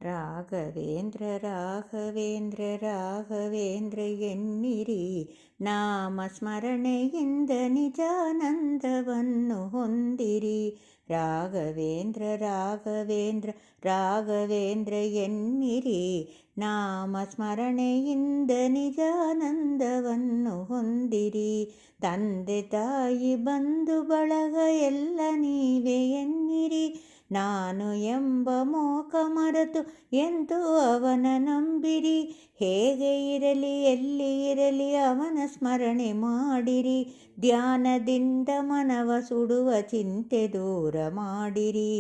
ರಾಘವೇಂದ್ರ ರಾಘವೇಂದ್ರ ರಾಘವೇಂದ್ರ ಎನ್ನಿರಿ, ನಾಮ ಸ್ಮರಣೆಯಿಂದ ನಿಜಾನಂದವನ್ನು ಹೊಂದಿರಿ. ರಾಘವೇಂದ್ರ ರಾಘವೇಂದ್ರ ರಾಘವೇಂದ್ರ ಎನ್ನಿರಿ, ನಾಮ ಸ್ಮರಣೆಯಿಂದ ನಿಜಾನಂದವನ್ನು ಹೊಂದಿರಿ. ತಂದೆ ತಾಯಿ ಬಂಧು ಬಳಗ ಎಲ್ಲ ನೀವೇ ಎನ್ನಿರಿ, ನಾನು ಎಂಬ ಮೋಕ ಮರೆತು ಎಂದು ಅವನ ನಂಬಿರಿ. ಹೇಗೆ ಇರಲಿ ಎಲ್ಲಿ ಇರಲಿ ಅವನ ಸ್ಮರಣೆ ಮಾಡಿರಿ. ಧ್ಯಾನದಿಂದ ಮನವ ಸುಡುವ ಚಿಂತೆ ದೂರ ಮಾಡಿರಿ.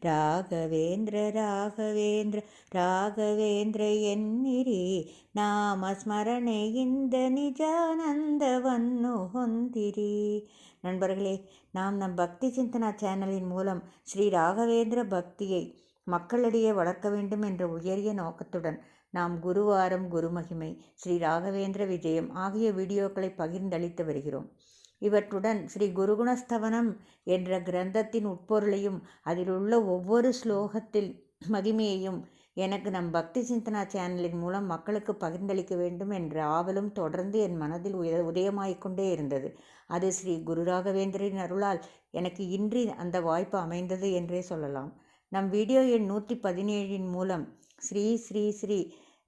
ರಾಘವೇಂದ್ರ ರಾಘವೇಂದ್ರ ರಾಘವೇಂದ್ರ ಎನ್ನಿರಿ, ನಾಮ ಸ್ಮರಣೆಯಿಂದ நிஜானந்தவன்னு ಹೊಂದಿರಿ. நண்பர்களே, நாம் நம் பக்தி சிந்தனா சேனலின் மூலம் ஸ்ரீ ராகவேந்திர பக்தியை மக்களிடையே வளர்க்க வேண்டும் என்ற உயரிய நோக்கத்துடன் நாம் குருவாரம், குருமகிமை, ஸ்ரீ ராகவேந்திர விஜயம் ஆகிய வீடியோக்களை பகிர்ந்தளித்து வருகிறோம். இவற்றுடன் ஸ்ரீ குருகுணஸ்தவனம் என்ற கிரந்தத்தின் உட்பொருளையும் அதில் உள்ள ஒவ்வொரு ஸ்லோகத்தில் மகிமையையும் எனக்கு நம் பக்தி சிந்தனா சேனலின் மூலம் மக்களுக்கு பகிர்ந்தளிக்க வேண்டும் என்ற ஆவலும் தொடர்ந்து என் மனதில் உதயமாய்க்கொண்டே இருந்தது. அது ஸ்ரீ குரு ராகவேந்திரின் அருளால் எனக்கு இன்றி அந்த வாய்ப்பு அமைந்தது என்றே சொல்லலாம். நம் வீடியோ எண் 117 மூலம் ஸ்ரீ ஸ்ரீ ஸ்ரீ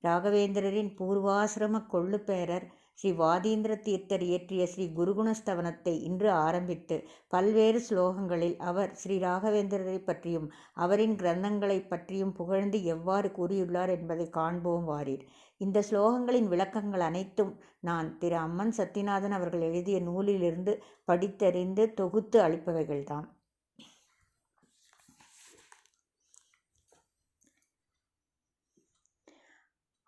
ராகவேந்திரரின் பூர்வாசிரம கொள்ளு பேரர் ஸ்ரீ வாதீந்திர தீர்த்தர் இயற்றிய ஸ்ரீ குருகுணஸ்தவனத்தை இன்று ஆரம்பித்து பல்வேறு ஸ்லோகங்களில் அவர் ஸ்ரீ ராகவேந்திரரை பற்றியும் அவரின் கிரந்தங்களை பற்றியும் புகழ்ந்து எவ்வாறு கூறியுள்ளார் என்பதை காண்போம் வாரீர். இந்த ஸ்லோகங்களின் விளக்கங்கள் அனைத்தும் நான் திரு அம்மன் சத்தியநாதன் அவர்கள் எழுதிய நூலிலிருந்து படித்தறிந்து தொகுத்து அளிப்பவைகள்தாம்.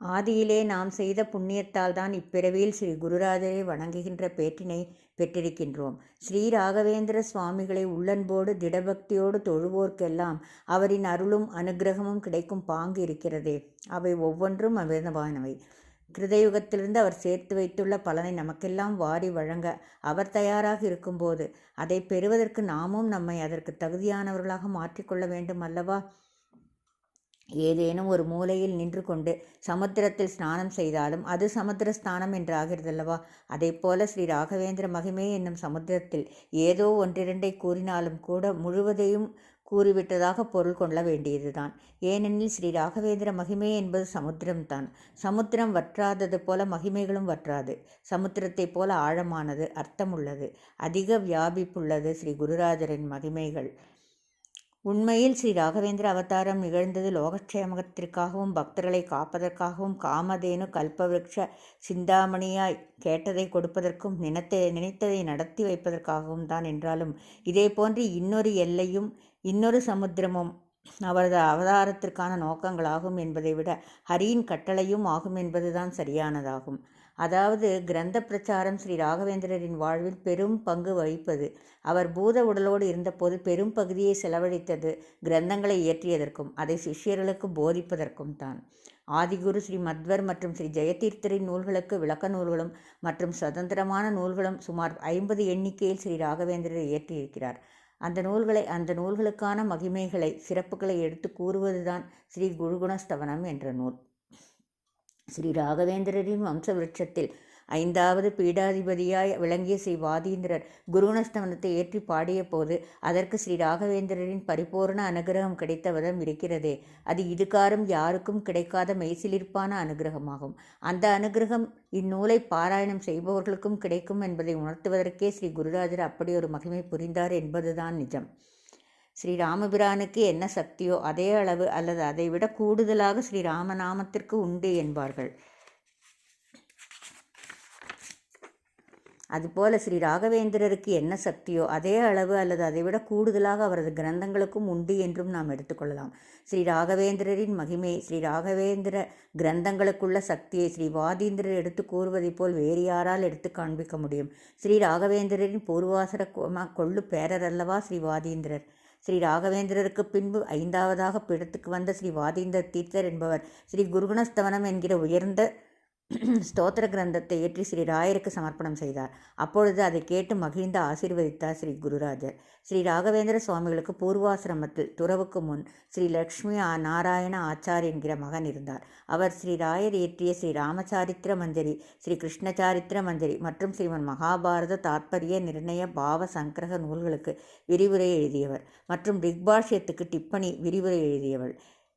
ஆதியிலே நாம் செய்த புண்ணியத்தால் தான் இப்பிறவியில் ஸ்ரீ குருராஜரை வணங்குகின்ற பேற்றினை பெற்றிருக்கின்றோம். ஸ்ரீ ராகவேந்திர சுவாமிகளை உள்ளன்போடு திடபக்தியோடு தொழுவோர்க்கெல்லாம் அவரின் அருளும் அனுகிரகமும் கிடைக்கும் பாங்கு இருக்கிறதே. அவை ஒவ்வொன்றும் அமிர்தமானவை. கிருதயுகத்திலிருந்து அவர் சேர்த்து வைத்துள்ள பலனை நமக்கெல்லாம் வாரி வழங்க அவர் தயாராக இருக்கும்போது அதை பெறுவதற்கு நாமும் நம்மை அதற்கு தகுதியானவர்களாக மாற்றிக்கொள்ள வேண்டும் அல்லவா? ஏதேனும் ஒரு மூலையில் நின்று கொண்டு சமுத்திரத்தில் ஸ்நானம் செய்தாலும் அது சமுத்திர ஸ்நானம் என்றாகிறதல்லவா? அதை போல ஸ்ரீ ராகவேந்திர மகிமை என்னும் சமுத்திரத்தில் ஏதோ ஒன்றிரண்டை கூறினாலும் கூட முழுவதையும் கூறிவிட்டதாக பொருள் கொள்ள வேண்டியதுதான். ஏனெனில் ஸ்ரீ ராகவேந்திர மகிமை என்பது சமுத்திரம்தான். சமுத்திரம் வற்றாதது போல மகிமைகளும் வற்றாது. சமுத்திரத்தை போல ஆழமானது, அர்த்தமுள்ளது, அதிக வியாபிப்புள்ளது ஸ்ரீ குருராஜரின் மகிமைகள். உண்மையில் ஸ்ரீ ராகவேந்திர அவதாரம் நிகழ்ந்தது லோகக்ஷேமத்திற்காகவும் பக்தர்களை காப்பதற்காகவும் காமதேனு கல்பவிருக்ஷ சிந்தாமணியாய் கேட்டதை கொடுப்பதற்கும் நினைத்ததை நடத்தி வைப்பதற்காகவும் தான் என்றாலும் இதே போன்று இன்னொரு எல்லையும் இன்னொரு சமுத்திரமும் அவரது அவதாரத்திற்கான நோக்கங்களாகும் என்பதை விட ஹரியின் கட்டளையும் ஆகும் என்பதுதான் சரியானதாகும். அதாவது கிரந்த பிரச்சாரம் ஸ்ரீ ராகவேந்திரரின் வாழ்வில் பெரும் பங்கு வகிப்பது. அவர் பூத உடலோடு இருந்தபோது பெரும் பகுதியை செலவழித்தது கிரந்தங்களை இயற்றியதற்கும் அதை சிஷ்யர்களுக்கு போதிப்பதற்கும் தான். ஆதிகுரு ஸ்ரீ மத்வர் மற்றும் ஸ்ரீ ஜெயதீர்த்தரின் நூல்களுக்கு விளக்க நூல்களும் மற்றும் சுதந்திரமான நூல்களும் சுமார் 50 எண்ணிக்கையில் ஸ்ரீ ராகவேந்திரர் இயற்றியிருக்கிறார். அந்த நூல்களுக்கான மகிமைகளை சிறப்புகளை எடுத்து கூறுவதுதான் ஸ்ரீ குருகுணஸ்தவனம் என்ற நூல். ஸ்ரீ ராகவேந்திரரின் வம்ச விருட்சத்தில் 5வது பீடாதிபதியாய் விளங்கிய ஸ்ரீ வாதீந்திரர் குருகுணஸ்தவனத்தை ஏற்றி பாடிய போது அதற்கு ஸ்ரீ ராகவேந்திரரின் பரிபூர்ண அனுகிரகம் கிடைத்த விதம் இருக்கிறதே, அது இதுகாரும் யாருக்கும் கிடைக்காத மெய்சிலிர்ப்பான அனுகிரகமாகும். அந்த அனுகிரகம் இந்நூலை பாராயணம் செய்பவர்களுக்கும் கிடைக்கும் என்பதை உணர்த்துவதற்கே ஸ்ரீ குருராஜர் அப்படி ஒரு மகிமை புரிந்தார் என்பதுதான் நிஜம். ஸ்ரீ ராமபிரானுக்கு என்ன சக்தியோ அதே அளவு அல்லது அதைவிட கூடுதலாக ஸ்ரீ ராமநாமத்திற்கு உண்டு என்பார்கள். அதுபோல ஸ்ரீ ராகவேந்திரருக்கு என்ன சக்தியோ அதே அளவு அல்லது அதைவிட கூடுதலாக அவரது கிரந்தங்களுக்கும் உண்டு என்றும் நாம் எடுத்துக்கொள்ளலாம். ஸ்ரீ ராகவேந்திரரின் மகிமை ஸ்ரீ ராகவேந்திர கிரந்தங்களுக்குள்ள சக்தியை ஸ்ரீ வாதீந்திரர் எடுத்து கூறுவதைப் போல் வேறு யாரால் எடுத்து காண்பிக்க முடியும்? ஸ்ரீ ராகவேந்திரரின் பூர்வாசர கொள்ளு பேரர் அல்லவா ஸ்ரீ வாதீந்திரர். ஸ்ரீ ராகவேந்திரருக்கு பின்பு 5வதாக பீடத்துக்கு வந்த ஸ்ரீ வாதீந்திர தீர்த்தர் என்பவர் ஸ்ரீ குருகுணஸ்தவனம் என்கிற உயர்ந்த ஸ்தோத்திர கிரந்தத்தை ஏற்றி ஸ்ரீ ராயருக்கு சமர்ப்பணம் செய்தார். அப்பொழுது அதை கேட்டு மகிழ்ந்து ஆசீர்வதித்தார் ஸ்ரீ குருராஜர். ஸ்ரீ ராகவேந்திர சுவாமிகளுக்கு பூர்வாசிரமத்தில் துறவுக்கு முன் ஸ்ரீ லக்ஷ்மி நாராயண ஆச்சார் என்கிற மகன் இருந்தார். அவர் ஸ்ரீ ராயர் இயற்றிய ஸ்ரீ ராமசாரித்திர மஞ்சரி, ஸ்ரீ கிருஷ்ணசாரித்திர மஞ்சரி மற்றும் ஸ்ரீமன் மகாபாரத தாத்பரிய நிர்ணய பாவ சங்கிரக நூல்களுக்கு விரிவுரை எழுதியவர் மற்றும் ரிக்பாஷ்யத்துக்கு டிப்பணி விரிவுரை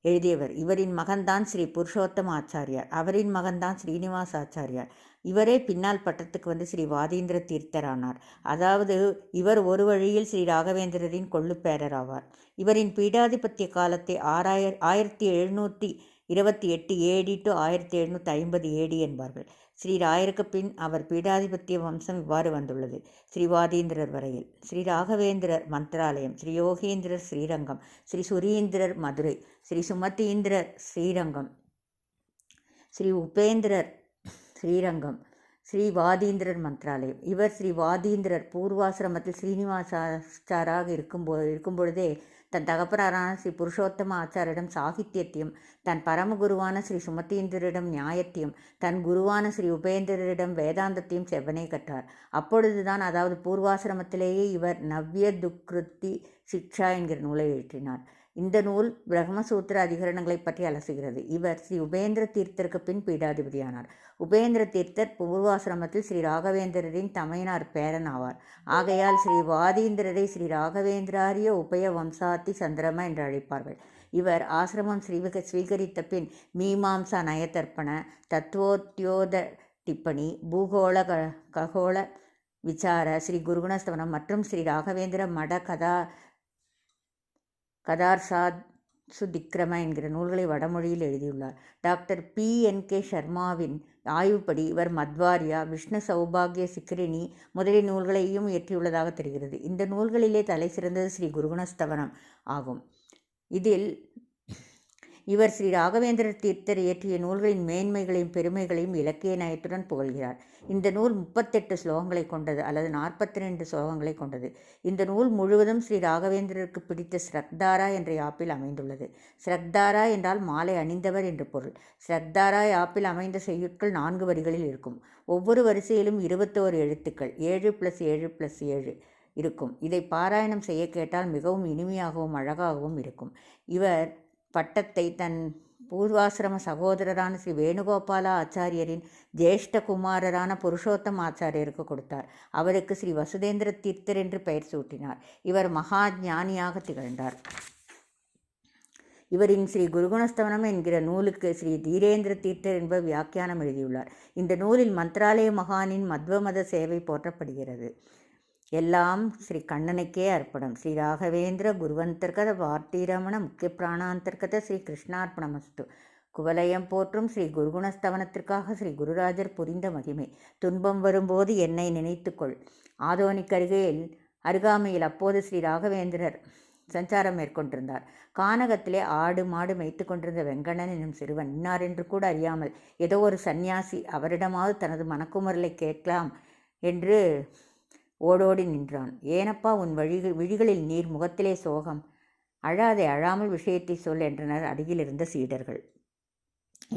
எழுதியவர். இவரின் மகன்தான் ஸ்ரீ புருஷோத்தம ஆச்சாரியார். அவரின் மகன்தான் ஸ்ரீனிவாச ஆச்சாரியார். இவரே பின்னால் பட்டத்துக்கு வந்து ஸ்ரீ வாதீந்திர தீர்த்தரானார். அதாவது இவர் ஒரு வழியில் ஸ்ரீ ராகவேந்திரரின் கொள்ளுப்பேரர் ஆவார். இவரின் பீடாதிபத்திய காலத்தை 1728 AD to 1750 AD என்பார்கள். ஸ்ரீ ராயருக்கு பின் அவர் பீடாதிபத்திய வம்சம் இவ்வாறு வந்துள்ளது. ஸ்ரீ வாதீந்திரர் வரையில் ஸ்ரீ ராகவேந்திரர் மந்த்ராலயம், ஸ்ரீ யோகேந்திரர் ஸ்ரீரங்கம், ஸ்ரீ சுரீந்திரர் மதுரை, ஸ்ரீ சுமதீந்திரர் ஸ்ரீரங்கம், ஸ்ரீ உபேந்திரர் ஸ்ரீரங்கம், ஸ்ரீ வாதீந்திரர் மந்த்ராலயம். இவர் ஸ்ரீ வாதீந்திரர் பூர்வாசிரமத்தில் ஸ்ரீனிவாசாச்சாராக இருக்கும் பொழுதே தன் தகப்பனாரான ஸ்ரீ புருஷோத்தம ஆச்சாரிடம் சாகித்யத்தையும், தன் பரமகுருவான ஸ்ரீ சுமதீந்திரரிடம் நியாயத்தையும், தன் குருவான ஸ்ரீ உபேந்திரரிடம் வேதாந்தத்தையும் செவ்வனே கற்றார். அப்பொழுதுதான், அதாவது பூர்வாசிரமத்திலேயே இவர் நவ்ய துக்ருத்தி சிக்ஷா என்கிற நூலை எழுற்றினார். இந்த நூல் பிரம்மசூத்திர அதிகரணங்களை பற்றி அலசுகிறது. இவர் ஸ்ரீ உபேந்திர தீர்த்தருக்கு பின் பீடாதிபதியானார். உபேந்திர தீர்த்தர் பூர்வாசிரமத்தில் ஸ்ரீ ராகவேந்திரரின் தமையனார் பேரன் ஆவார். ஆகையால் ஸ்ரீ வாதீந்திரரை ஸ்ரீ ராகவேந்திராரிய உபய வம்சாத்தி சந்திரம என்று அழைப்பார்கள். இவர் ஆசிரமம் ஸ்வீகரித்த பின் மீமாம்சா நயதர்ப்பண, தத்துவோத்யோத டிப்பணி, பூகோள ககோள விசார, ஸ்ரீ குருகுணஸ்தவனம் மற்றும் ஸ்ரீ ராகவேந்திர மட கதார்சாத் சுதிக்ரம என்கிற நூல்களை வடமொழியில் எழுதியுள்ளார். டாக்டர் PNK சர்மாவின் ஆய்வுப்படி இவர் மத்வாரியா, விஷ்ணு சௌபாகிய சிக்ரிணி முதலிய நூல்களையும் இயற்றியுள்ளதாக தெரிகிறது. இந்த நூல்களிலே தலை சிறந்தது ஸ்ரீ குருகுணஸ்தவனம் ஆகும். இதில் இவர் ஸ்ரீ ராகவேந்திர தீர்த்தர் இயற்றிய நூல்களின் மேன்மைகளையும் பெருமைகளையும் இலக்கிய நயத்துடன் புகழ்கிறார். இந்த நூல் 38 ஸ்லோகங்களை கொண்டது அல்லது 42 ஸ்லோகங்களை கொண்டது. இந்த நூல் முழுவதும் ஸ்ரீ ராகவேந்திரருக்கு பிடித்த ஸ்ரக்தாரா என்ற யாப்பில் அமைந்துள்ளது. ஸ்ரக்தாரா என்றால் மாலை அணிந்தவர் என்று பொருள். ஸ்ரக்தாரா யாப்பில் அமைந்த செய்யுட்கள் 4 வரிகளில் இருக்கும். ஒவ்வொரு வரிசையிலும் 21 எழுத்துக்கள் 7+7+7 இருக்கும். இதை பாராயணம் செய்ய கேட்டால் மிகவும் இனிமையாகவும் அழகாகவும் இருக்கும். இவர் பட்டத்தை தன் பூர்வாசிரம சகோதரரான ஸ்ரீ வேணுகோபால ஆச்சாரியரின் ஜேஷ்ட குமாரரான புருஷோத்தம ஆச்சாரியருக்கு கொடுத்தார். அவருக்கு ஸ்ரீ வசுதேந்திர தீர்த்தர் என்று பெயர் சூட்டினார். இவர் மகா ஞானியாக திகழ்ந்தார். இவரின் ஸ்ரீ குருகுணஸ்தவனம் என்கிற நூலுக்கு ஸ்ரீ தீரேந்திர தீர்த்தர் என்பவர் வியாக்கியானம் எழுதியுள்ளார். இந்த நூலில் மந்த்ராலய மகானின் மத்வமத சேவை போற்றப்படுகிறது. எல்லாம் ஸ்ரீ கண்ணனுக்கே அர்ப்பணம். ஸ்ரீ ராகவேந்திர குருவந்தர்கத வார்த்தீரமண முக்கிய பிராணாந்தர்கத ஸ்ரீ கிருஷ்ணார்ப்பணமஸ்து. குவலயம் போற்றும் ஸ்ரீ குருகுணஸ்தவனத்திற்காக ஸ்ரீ குருராஜர் புரிந்த மகிமை. துன்பம் வரும்போது என்னை நினைத்துக்கொள். அருகாமையில் அப்போது ஸ்ரீ ராகவேந்திரர் சஞ்சாரம் மேற்கொண்டிருந்தார். கானகத்திலே ஆடு மாடு மேய்த்து கொண்டிருந்த வெங்கண்ணன் என்னும் சிறுவன் இன்னாரென்று கூட அறியாமல் ஏதோ ஒரு சந்நியாசி அவரிடமாவது தனது மனக்குமரலை கேட்கலாம் என்று ஓடோடி நின்றான். ஏனப்பா உன் விழிகளில் நீர், முகத்திலே சோகம்? அழாதே, அழாமல் விஷயத்தை சொல் என்றனர் அருகில் இருந்த சீடர்கள்.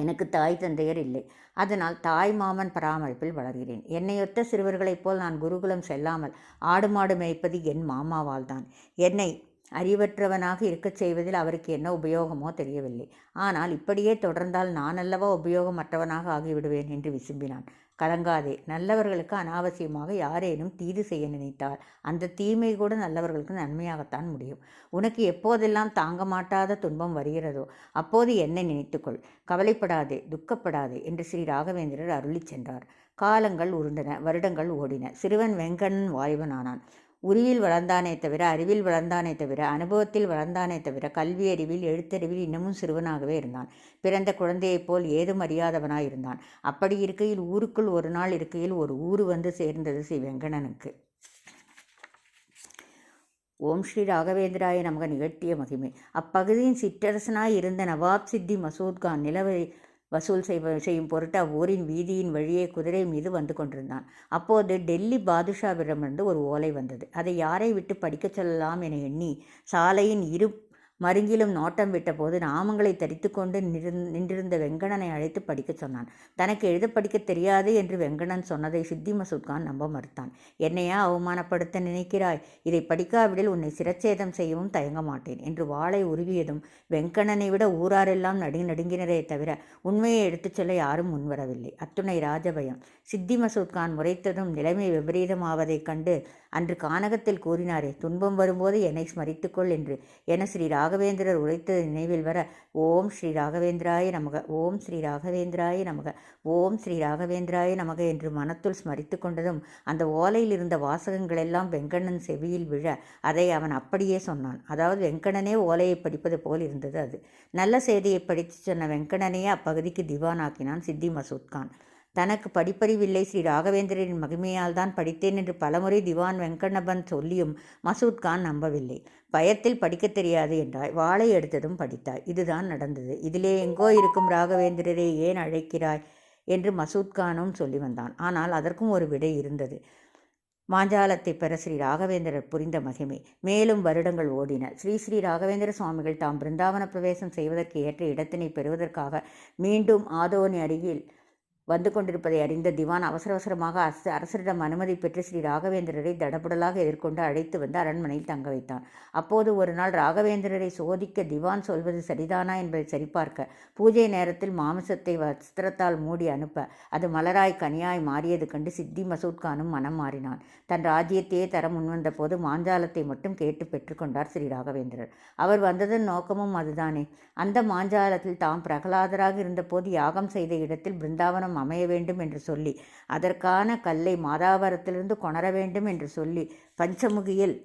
எனக்கு தாய் தந்தையர் இல்லை. அதனால் தாய் மாமன் பராமரிப்பில் வளர்கிறேன். என்னையொத்த சிறுவர்களைப் போல் நான் குருகுலம் செல்லாமல் ஆடு மாடு மேய்ப்பது என் மாமாவால் தான். என்னை அறிவற்றவனாக இருக்கச் செய்வதில் அவருக்கு என்ன உபயோகமோ தெரியவில்லை. ஆனால் இப்படியே தொடர்ந்தால் நான் அல்லவா உபயோகமற்றவனாக ஆகிவிடுவேன் என்று விசும்பினான். கலங்காதே. நல்லவர்களுக்கு அனாவசியமாக யாரேனும் தீது செய்ய நினைத்தால் அந்த தீமை கூட நல்லவர்களுக்கு நன்மையாகத்தான் முடியும். உனக்கு எப்போதெல்லாம் தாங்க மாட்டாத துன்பம் வருகிறதோ அப்போது என்னை நினைத்துக்கொள். கவலைப்படாதே, துக்கப்படாதே என்று ஸ்ரீ ராகவேந்திரர் அருளி சென்றார். காலங்கள் உருண்டன, வருடங்கள் ஓடின. சிறுவன் வெங்கண்ணன் வாலிபனானான். உருவில் வளர்ந்தானே தவிர, அறிவில் வளர்ந்தானே தவிர, அனுபவத்தில் வளர்ந்தானே தவிர, கல்வி அறிவில் எழுத்தறிவில் இன்னமும் சிறுவனாகவே இருந்தான். பிறந்த குழந்தையைப் போல் ஏதும் அறியாதவனாய் இருந்தான். அப்படி இருக்கையில் ஊருக்குள் ஒரு நாள் இருக்கையில் ஒரு ஊரு வந்து சேர்ந்தது ஸ்ரீ வெங்கண்ணனுக்கு. ஓம் ஸ்ரீ ராகவேந்திராய நமக நிகழ்த்திய மகிமை. அப்பகுதியின் சிற்றரசனாய் இருந்த நவாப் சித்தி மசூத்கான் நிலவை வசூல் செய்யும் பொருட்டு அவ்வூரின் வீதியின் வழியே குதிரை மீது வந்து கொண்டிருந்தான். அப்போது டெல்லி பாதுஷாவிடமிருந்து ஒரு ஓலை வந்தது. அதை யாரை விட்டு படிக்கச் சொல்லலாம் என எண்ணி சாலையின் இரு மருங்கிலும் நோட்டம் விட்டபோது நாமங்களை தரித்து கொண்டு நின்றிருந்த வெங்கடனை அழைத்து படிக்கச் சொன்னான். தனக்கு எழுத படிக்க தெரியாது என்று வெங்கடன் சொன்னதை சித்தி மசூத்கான் நம்ப மறுத்தான். என்னையா அவமானப்படுத்த நினைக்கிறாய்? இதை படிக்காவிடில் உன்னை சிரச்சேதம் செய்யவும் தயங்க மாட்டேன் என்று வாளை உருவியதும் வெங்கடனை விட ஊராரெல்லாம் நடுங்கினரே தவிர உண்மையை எடுத்துச் சொல்ல யாரும் முன்வரவில்லை. அத்துணை ராஜபயம். சித்தி மசூத்கான் முறைத்ததும் நிலைமை விபரீதமாவதைக் கண்டு அன்று கானகத்தில் கூறினாரே, துன்பம் வரும்போது என்னை ஸ்மரித்துக்கொள் என்று என ஸ்ரீ ராகவேந்திரர் உரைத்தது நினைவில் வர, ஓம் ஸ்ரீ ராகவேந்திராய நமக, ஓம் ஸ்ரீ ராகவேந்திராய நமக, ஓம் ஸ்ரீ ராகவேந்திராய நமக என்று மனத்துள் ஸ்மரித்து கொண்டதும் அந்த ஓலையில் இருந்த வாசகங்களெல்லாம் வெங்கண்ணன் செவியில் விழ அதை அவன் அப்படியே சொன்னான். அதாவது வெங்கடனே ஓலையை படிப்பது போல் இருந்தது அது. நல்ல செய்தியை படித்து சொன்ன வெங்கடனையே அப்பகுதிக்கு திவானாக்கினான் சித்தி மசூத்கான். தனக்கு படிப்பறிவில்லை, ஸ்ரீ ராகவேந்திரரின் மகிமையால் தான் படித்தேன் என்று பலமுறை திவான் வெங்கண்ணபன் சொல்லியும் மசூத்கான் நம்பவில்லை. பயத்தில் படிக்கத் தெரியாது என்றாய், வாளை எடுத்ததும் படித்தாய். இதுதான் நடந்தது. இதிலே எங்கோ இருக்கும் ராகவேந்திரரை ஏன் அழைக்கிறாய் என்று மசூத்கானும் சொல்லி வந்தான். ஆனால் அதற்கும் ஒரு விடை இருந்தது. மாஞ்சாலத்தை பெற ஸ்ரீ ராகவேந்திரர் புரிந்த மகிமை. மேலும் வருடங்கள் ஓடின. ஸ்ரீ ராகவேந்திர சுவாமிகள் தாம் பிருந்தாவன பிரவேசம் செய்வதற்கு ஏற்ற இடத்தினை பெறுவதற்காக மீண்டும் ஆதோனி அருகில் வந்து கொண்டிருப்பதை அறிந்த திவான் அவசரமாக அரசரிடம் அனுமதி பெற்று ஸ்ரீ ராகவேந்திரரை தடபுடலாக எதிர்கொண்டு அழைத்து வந்து அரண்மனையில் தங்க வைத்தான். அப்போது ஒரு நாள் ராகவேந்திரரை சோதிக்க திவான் சொல்வது சரிதானா என்பதை சரிபார்க்க பூஜை நேரத்தில் மாமிசத்தை வஸ்திரத்தால் மூடி அனுப்ப அது மலராய் கனியாய் மாறியது கண்டு சித்தி மசூத்கானும் மனம் மாறினான். தன் ராஜ்யத்தையே தர முன்வந்த போது மாஞ்சாலத்தை மட்டும் கேட்டு பெற்றுக்கொண்டார் ஸ்ரீ ராகவேந்திரர். அவர் வந்ததன் நோக்கமும் அதுதானே. அந்த மாஞ்சாலத்தில் தாம் பிரகலாதராக இருந்தபோது யாகம் செய்த இடத்தில் பிருந்தாவனம் அமைய வேண்டும் என்று சொல்லி அதற்கான கல்லை மாதாவரத்திலிருந்து கொணர வேண்டும் என்று சொல்லி பஞ்சமுகியில்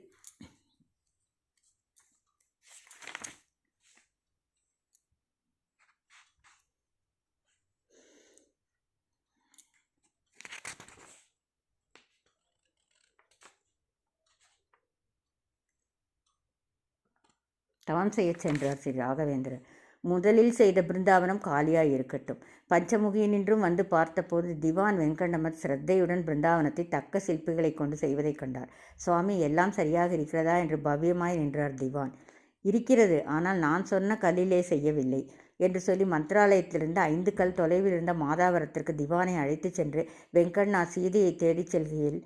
தவம் செய்ய சென்றார் ஸ்ரீ ராகவேந்திரர். முதலில் செய்த பிருந்தாவனம் காலியாய் இருக்கட்டும். பஞ்சமுகியினின்றும் வந்து பார்த்தபோது திவான் வெங்கடமத் சிரத்தையுடன் பிருந்தாவனத்தை தக்க சிற்பிகளை கொண்டு செய்வதைக் கண்டார். சுவாமி, எல்லாம் சரியாக இருக்கிறதா என்று பவ்யமாய் நின்றார் திவான். இருக்கிறது, ஆனால் நான் சொன்ன கல்லிலே செய்யவில்லை என்று சொல்லி மந்திராலயத்திலிருந்து 5 கல் தொலைவில் இருந்த மாதாவரத்திற்கு திவானை அழைத்து சென்று வெங்கண்ணா சீதையை தேடிச் செல்கையில்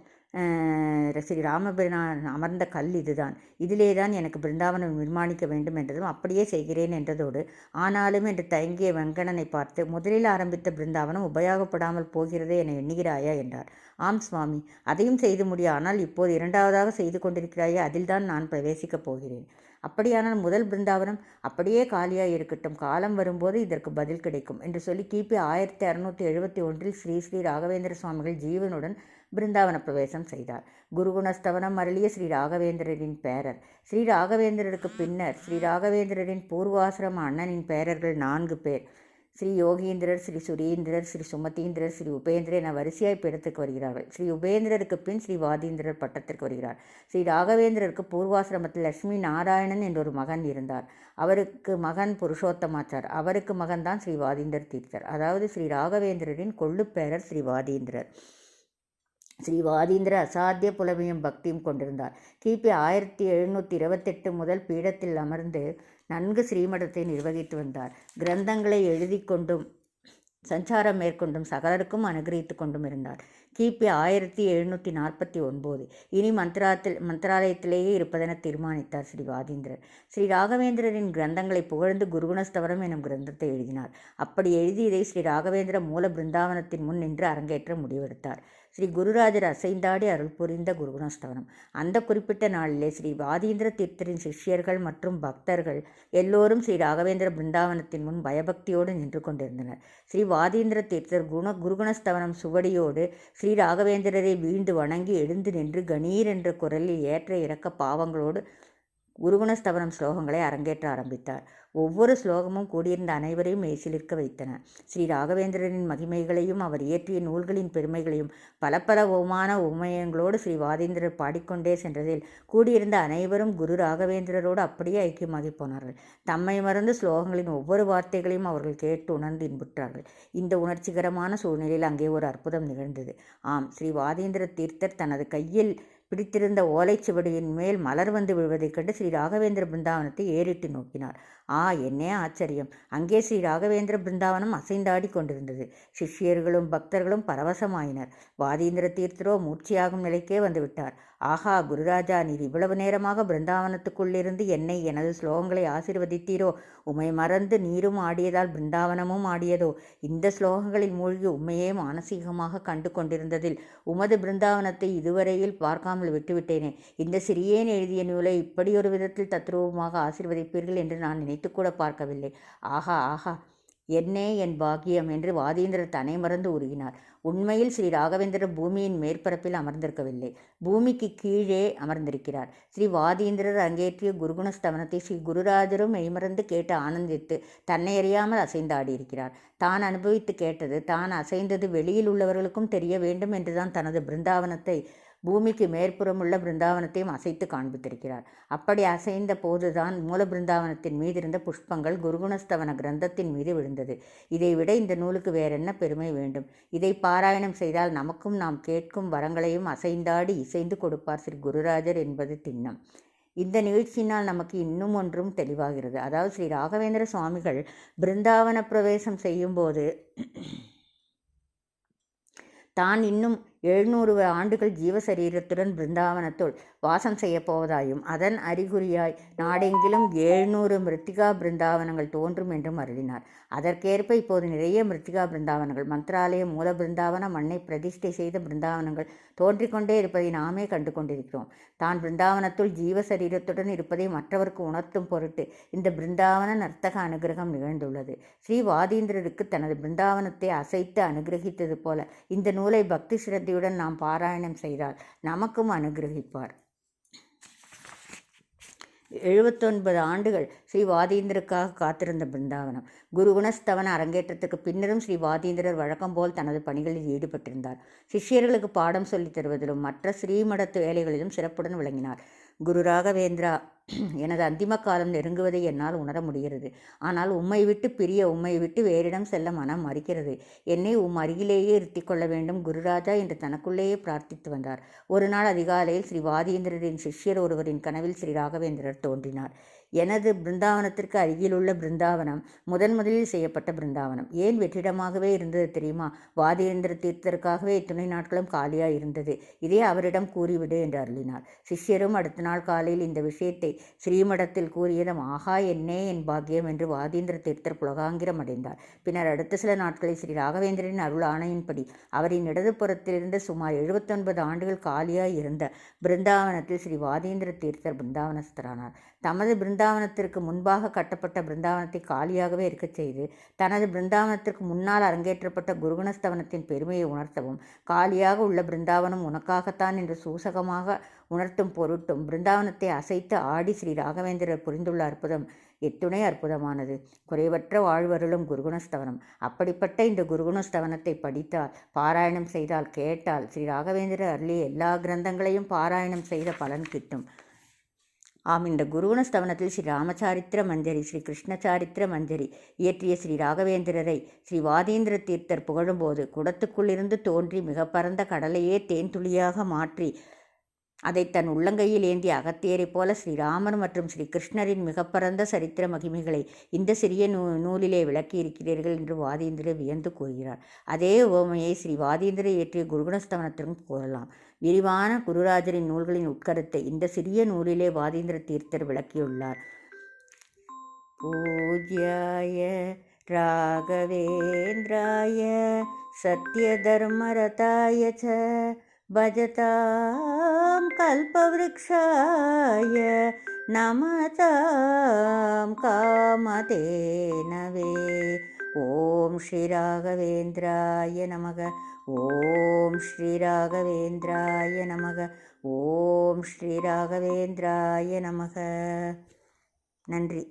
ஸ்ரீ ராமபிரான் அமர்ந்த கல் இதுதான், இதிலேதான் எனக்கு பிருந்தாவனம் நிர்மாணிக்க வேண்டும் என்றதும் அப்படியே செய்கிறேன் என்றதோடு, ஆனாலும் என்று தயங்கிய வெங்கடனை பார்த்து, முதலில் ஆரம்பித்த பிருந்தாவனம் உபயோகப்படாமல் போகிறதே என எண்ணுகிறாயா என்றார். ஆம் சுவாமி, அதையும் செய்து முடியும். ஆனால் இப்போது 2வதாக செய்து கொண்டிருக்கிறாயே, அதில்தான் நான் பிரவேசிக்கப் போகிறேன். அப்படியானால் முதல் பிருந்தாவனம் அப்படியே காலியாக இருக்கட்டும், காலம் வரும்போது இதற்கு பதில் கிடைக்கும் என்று சொல்லி கிபி 1671 ஸ்ரீ ராகவேந்திர சுவாமிகள் ஜீவனுடன் பிருந்தாவன பிரவேசம் செய்தார். குருகுணஸ்தவனம் அருளிய ஸ்ரீ ராகவேந்திரரின் பேரர். ஸ்ரீ ராகவேந்திரருக்கு பின்னர் ஸ்ரீ ராகவேந்திரரின் பூர்வாசிரம அண்ணனின் பேரர்கள் 4 பேர். ஸ்ரீ யோகீந்திரர், ஸ்ரீ சுரீந்திரர், ஸ்ரீ சுமதீந்திரர், ஸ்ரீ உபேந்திரர் என வரிசையாய் பீடத்துக்கு வருகிறார்கள். ஸ்ரீ உபேந்திரருக்கு பின் ஸ்ரீ வாதீந்திரர் பட்டத்திற்கு வருகிறார். ஸ்ரீ ராகவேந்திரருக்கு பூர்வாசிரமத்தில் லட்சுமி நாராயணன் என்றொரு மகன் இருந்தார். அவருக்கு மகன் புருஷோத்தமாச்சார். அவருக்கு மகன்தான் ஸ்ரீ வாதீந்திரர் தீர்த்தர். அதாவது ஸ்ரீ ராகவேந்திரரின் கொள்ளுப்பேரர் ஸ்ரீ வாதீந்திரர். ஸ்ரீ வாதீந்திரர் அசாத்திய புலமையும் பக்தியும் கொண்டிருந்தார். கிபி 1728 முதல் பீடத்தில் அமர்ந்து நன்கு ஸ்ரீமடத்தை நிர்வகித்து வந்தார். கிரந்தங்களை எழுதி கொண்டும் சஞ்சாரம் மேற்கொண்டும் சகலருக்கும் அனுகிரகித்து கொண்டும் இருந்தார். கிபி 1749 இனி மந்திராலயத்திலேயே இருப்பதென தீர்மானித்தார் ஸ்ரீ வாதீந்திரர். ஸ்ரீ ராகவேந்திரரின் கிரந்தங்களை புகழ்ந்து குருகுணஸ்தவனம் எனும் கிரந்தத்தை எழுதினார். அப்படி எழுதியதை ஸ்ரீ ராகவேந்திர மூல பிருந்தாவனத்தின் முன் நின்று அரங்கேற்ற முடிவெடுத்தார். ஸ்ரீ குருராஜர் அசைந்தாடி அருள் புரிந்த குருகுணஸ்தவனம். அந்த குறிப்பிட்ட நாளிலே ஸ்ரீ வாதீந்திர தீர்த்தரின் சிஷ்யர்கள் மற்றும் பக்தர்கள் எல்லோரும் ஸ்ரீ ராகவேந்திர பிருந்தாவனத்தின் முன் பயபக்தியோடு நின்று கொண்டிருந்தனர். ஸ்ரீ வாதீந்திர தீர்த்தர் குருகுணஸ்தவனம் சுவடியோடு ஸ்ரீ ராகவேந்திரரை வீழ்ந்து வணங்கி எழுந்து நின்று கணீர் என்ற குரலில் ஏற்ற இறக்க பாவங்களோடு குருகுணஸ்தவனம் ஸ்லோகங்களை அரங்கேற்ற ஆரம்பித்தார். ஒவ்வொரு ஸ்லோகமும் கூடியிருந்த அனைவரையும் மெய்சிலிருக்க வைத்தன. ஸ்ரீ ராகவேந்திரரின் மகிமைகளையும் அவர் இயற்றிய நூல்களின் பெருமைகளையும் பல உமயங்களோடு ஸ்ரீ வாதீந்திரர் பாடிக்கொண்டே சென்றதில் கூடியிருந்த அனைவரும் குரு ராகவேந்திரரோடு அப்படியே ஐக்கியமாகி போனார்கள். தம்மை மறந்து ஸ்லோகங்களின் ஒவ்வொரு வார்த்தைகளையும் அவர்கள் கேட்டு உணர்ந்து இன்புற்றார்கள். இந்த உணர்ச்சிகரமான சூழ்நிலையில் அங்கே ஒரு அற்புதம் நிகழ்ந்தது. ஆம், ஸ்ரீ வாதீந்திர தீர்த்தர் தனது கையில் பிடித்திருந்த ஓலைச்சுவடியின் மேல் மலர் வந்து விழுவதைக் கண்டு ஸ்ரீ ராகவேந்திர பிருந்தாவனத்தை ஏறிட்டு நோக்கினார். என்னே ஆச்சரியம்! அங்கே ஸ்ரீ ராகவேந்திர பிருந்தாவனம் அசைந்தாடி கொண்டிருந்தது. சிஷ்யர்களும் பக்தர்களும் பரவசமாயினர். வாதீந்திர தீர்த்தரோ மூர்ச்சியாகும் நிலைக்கே வந்துவிட்டார். ஆஹா குருராஜா, நீர் இவ்வளவு நேரமாக பிருந்தாவனத்துக்குள்ளிருந்து என்னை எனது ஸ்லோகங்களை ஆசீர்வதித்தீரோ? உம்மை மறந்து நீரும் ஆடியதால் பிருந்தாவனமும் ஆடியதோ? இந்த ஸ்லோகங்களில் மூழ்கி உம்மையே மானசீகமாக கண்டு கொண்டிருந்ததில் உமது பிருந்தாவனத்தை இதுவரையில் பார்க்காமல் விட்டுவிட்டேனே. இந்த சிறியேன் எழுதிய நூலை இப்படியொரு விதத்தில் தத்ரூபமாக ஆசீர்வதிப்பீர்கள் என்று நான் நினைத்துக்கூட பார்க்கவில்லை. ஆஹா ஆஹா, என்னே என் பாக்கியம் என்று வாதீந்திரர் தன்னை மறந்து உருகினார். உண்மையில் ஸ்ரீ ராகவேந்திரர் பூமியின் மேற்பரப்பில் அமர்ந்திருக்கவில்லை, பூமிக்கு கீழே அமர்ந்திருக்கிறார். ஸ்ரீ வாதீந்திரர் அரங்கேற்றிய குருகுணஸ்தவனத்தை ஸ்ரீ குருராஜரும் மெய்மறந்து கேட்டு ஆனந்தித்து தன்னை அறியாமல் அசைந்து ஆடியிருக்கிறார். தான் அனுபவித்து கேட்டது, தான் அசைந்தது வெளியில் உள்ளவர்களுக்கும் தெரிய வேண்டும் என்றுதான் தனது பிருந்தாவனத்தை, பூமிக்கு மேற்புறமுள்ள பிருந்தாவனத்தையும் அசைத்து காண்பித்திருக்கிறார். அப்படி அசைந்த போதுதான் மூல பிருந்தாவனத்தின் மீதிருந்த புஷ்பங்கள் குருகுணஸ்தவன கிரந்தத்தின் மீது விழுந்தது. இதைவிட இந்த நூலுக்கு வேறென்ன பெருமை வேண்டும்? இதை பாராயணம் செய்தால் நமக்கும் நாம் கேட்கும் வரங்களையும் அசைந்தாடி இசைந்து கொடுப்பார் ஸ்ரீ குருராஜர் என்பது திண்ணம். இந்த நிகழ்ச்சியினால் நமக்கு இன்னும் ஒன்றும் தெளிவாகிறது. அதாவது ஸ்ரீ ராகவேந்திர சுவாமிகள் பிருந்தாவன பிரவேசம் செய்யும்போது தான் இன்னும் 700 ஆண்டுகள் ஜீவசரீரத்துடன் பிருந்தாவனத்துள் வாசம் செய்யப்போவதாயும் அதன் அறிகுறியாய் நாடெங்கிலும் 700 மிருத்திகா பிருந்தாவனங்கள் தோன்றும் என்றும் அருளினார். அதற்கேற்ப இப்போது நிறைய மிருத்திகா பிருந்தாவனங்கள், மந்திராலய மூல பிருந்தாவன மண்ணை பிரதிஷ்டை செய்த பிருந்தாவனங்கள் தோன்றிக்கொண்டே இருப்பதை நாமே கண்டு கொண்டிருக்கிறோம். தான் பிருந்தாவனத்துள் ஜீவசரீரத்துடன் இருப்பதை மற்றவருக்கு உணர்த்தும் பொருட்டு இந்த பிருந்தாவன நர்த்தக அனுகிரகம் நிகழ்ந்துள்ளது. ஸ்ரீ வாதீந்திரருக்கு தனது பிருந்தாவனத்தை அசைத்து அனுகிரகித்தது போல இந்த நூலை பக்தி சிரத்தையுடன் நாம் பாராயணம் செய்தால் நமக்கும் அனுகிரகிப்பார். 79 ஆண்டுகள் ஸ்ரீ வாதீந்திரருக்காக காத்திருந்த பிருந்தாவனம். குருகுணஸ்தவன அரங்கேற்றத்துக்கு பின்னரும் ஸ்ரீ வாதீந்திரர் வழக்கம் போல் தனது பணிகளில் ஈடுபட்டிருந்தார். சிஷ்யர்களுக்கு பாடம் சொல்லித் தருவதிலும் மற்ற ஸ்ரீமடத்து வேலைகளிலும் சிறப்புடன் விளங்கினார். குரு ராகவேந்திரா, எனது அந்திம காலம் நெருங்குவதை என்னால் உணர முடிகிறது. ஆனால் உம்மை விட்டு பிரிய, உம்மை விட்டு வேறிடம் செல்ல மனம் மறிக்கிறது. என்னை அருகிலேயே இருத்தி கொள்ள வேண்டும் குருராஜா என்று தனக்குள்ளேயே பிரார்த்தித்து வந்தார். ஒரு நாள் அதிகாலையில் ஸ்ரீ வாதீந்திரரின் சிஷ்யர் ஒருவரின் கனவில் ஸ்ரீ ராகவேந்திரர் தோன்றினார். எனது பிருந்தாவனத்திற்கு அருகிலுள்ள பிருந்தாவனம் முதலில் செய்யப்பட்ட பிருந்தாவனம். ஏன் வெற்றிடமாகவே இருந்தது தெரியுமா? வாதீந்திர தீர்த்தருக்காகவே இத்துணை நாட்களும் காலியாக இருந்தது. இதே அவரிடம் கூறிவிடு என்று அருளினார். சிஷ்யரும் அடுத்த நாள் காலையில் இந்த விஷயத்தை ஸ்ரீமடத்தில் கூறியதும் ஆஹா என்னே என் பாக்கியம் என்று வாதீந்திர தீர்த்தர் புலகாங்கிரம் அடைந்தார். பின்னர் அடுத்த சில நாட்களில் ஸ்ரீ ராகவேந்திரனின் அருள் ஆணையின்படி அவரின் இடதுபுறத்திலிருந்து சுமார் 79 ஆண்டுகள் காலியாய் இருந்த பிருந்தாவனத்தில் ஸ்ரீ வாதீந்திர தீர்த்தர் பிருந்தாவனஸ்தரானார். தமது பிருந்தாவனத்திற்கு முன்பாக கட்டப்பட்ட பிருந்தாவனத்தை காலியாகவே இருக்கச் செய்து தனது பிருந்தாவனத்திற்கு முன்னால் அரங்கேற்றப்பட்ட குருகுணஸ்தவனத்தின் பெருமையை உணர்த்தவும், காலியாக உள்ள பிருந்தாவனம் உனக்காகத்தான் என்று சூசகமாக உணர்த்தும் பொருட்டும் பிருந்தாவனத்தை அசைத்து ஆடி ஸ்ரீ ராகவேந்திரர் புரிந்துள்ள அற்புதம் எத்துணை அற்புதமானது. குறைவற்ற வாழ்வருளும் குருகுணஸ்தவனம். அப்படிப்பட்ட இந்த குருகுணஸ்தவனத்தை படித்தால், பாராயணம் செய்தால், கேட்டால் ஸ்ரீ ராகவேந்திரர் அருளிய எல்லா கிரந்தங்களையும் பாராயணம் செய்த பலன் கிட்டும். இந்த குருகுணஸ்தவனத்தில் ஸ்ரீ ராமசாரித்திர மஞ்சரி, ஸ்ரீ கிருஷ்ணசாரித்திர மஞ்சரி இயற்றிய ஸ்ரீ ராகவேந்திரரை ஸ்ரீ வாதீந்திர தீர்த்தர் புகழும்போது குடத்துக்குள்ளிருந்து தோன்றி மிக பரந்த கடலையே தேன் துளியாக மாற்றி அதை தன் உள்ளங்கையில் ஏந்திய அகத்தியரைப் போல ஸ்ரீராமர் மற்றும் ஸ்ரீ கிருஷ்ணரின் மிக பரந்த சரித்திர மகிமைகளை இந்த சிறிய நூலிலே விளக்கியிருக்கிறீர்கள் என்று வாதீந்திரர் வியந்து கூறுகிறார். அதே உவமையை ஸ்ரீ வாதீந்திரர் இயற்றிய குருகுணஸ்தவனத்திலும் கூறலாம். விரிவான குருராஜரின் நூல்களின் உட்கருத்தை இந்த சிறிய நூலிலே வாதீந்திர தீர்த்தர் விளக்கியுள்ளார். பூஜ்யாய ராகவேந்திராய சத்யதர்மரதாய ச भजतां कल्पवृक्षाय नमतां कामधेनवे। ओम श्री राघवेन्द्राय नमः। ओम श्री राघवेन्द्राय नमः। ओम श्री राघवेन्द्राय नमः। நன்றி.